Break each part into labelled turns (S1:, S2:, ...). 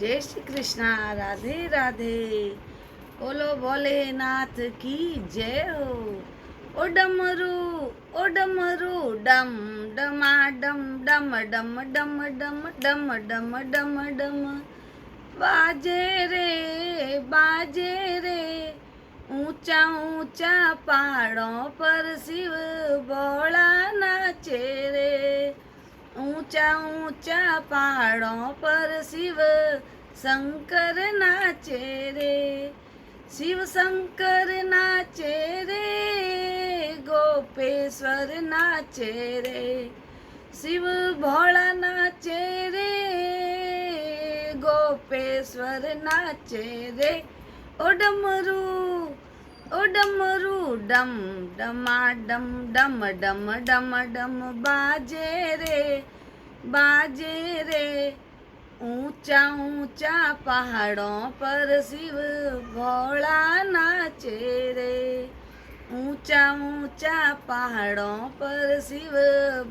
S1: जय श्री कृष्णा। राधे राधे। बोलो भोलेनाथ की जय हो। ओ डमरू, ओ डमरू, डम डमा डम डम डम डम डम डम डम डम डम बाजे रे, बाजे रे। ऊंचा ऊंचा पहाड़ों पर शिव भोला नाचे रे। ऊंचा ऊंचा पहाड़ों पर शिव शंकर नाचे रे। शिव शंकर नाचे रे, गोपेश्वर नाचे रे। शिव भोला नाचे रे, गोपेश्वर नाचे रे। ओ डमरू, ओ डमरू, डम डमा डम डम डम डम डम बाजे रे, बाजे रे। ऊंचा ऊंचा पहाड़ों पर शिव भोला नाचे रे। ऊंचा ऊंचा पहाड़ों पर शिव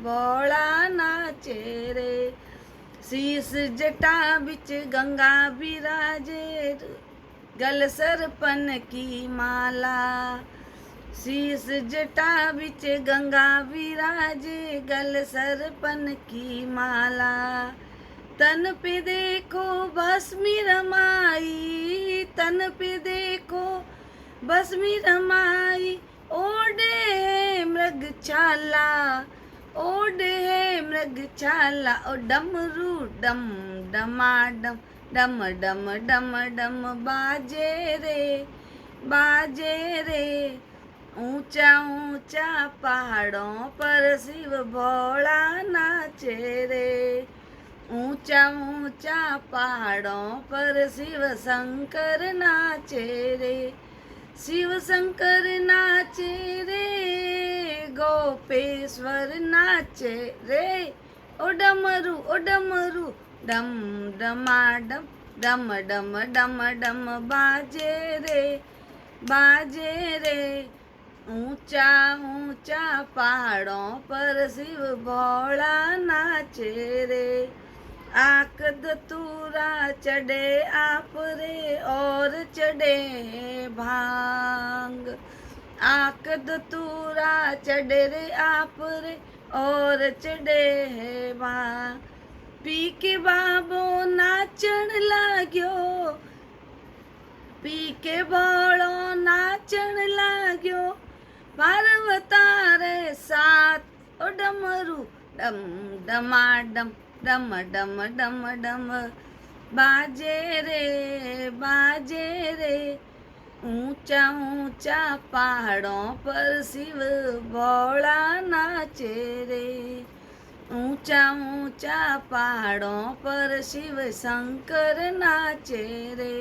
S1: भोला नाचे रे। शीस जटा बिच गंगा विराजे, गल सरपन की माला। शीस जटा बिच गंगा विराजे, गल सरपन की माला। तन पे देखो भस्मी रमाई, तन पे देखो भस्मी रमाई। ओढ़े मृग छाला, ओढ़े मृग छाला। ओ डमरू, डम डमा डम डम डम डम डम बाजे रे, बाजे रे। ऊंचा ऊंचा पहाड़ों पर शिव भोला नाचे रे। ऊंचा ऊंचा पहाड़ों पर शिव शंकर नाचे रे। शिव शंकर नाचे रे, गोपेश्वर नाचे रे। ओ डमरू, ओ डमरू, डम डमा डम डम डम डम डम बाजे रे, बाजे रे। ऊंचा ऊंचा पहाड़ों पर शिव भोला नाचे रे। आक धतूरा चढ़े आप रे, और चढ़े भांग। आक धतूरा चढ़े रे आप रे, और चढ़े भांग। पी के बाबो नाचण लाग्यो, पी के भोळो नाचण लाग्यो। पार्वता रे साथ ओ डमरू, डम डमा डम डम डम डम डम बाजे रे, बाजे रे। ऊंचा ऊंचा पहाड़ों पर शिव भोला नाचे रे। ऊंचा ऊंचा पहाड़ों पर शिव शंकर नाचे रे।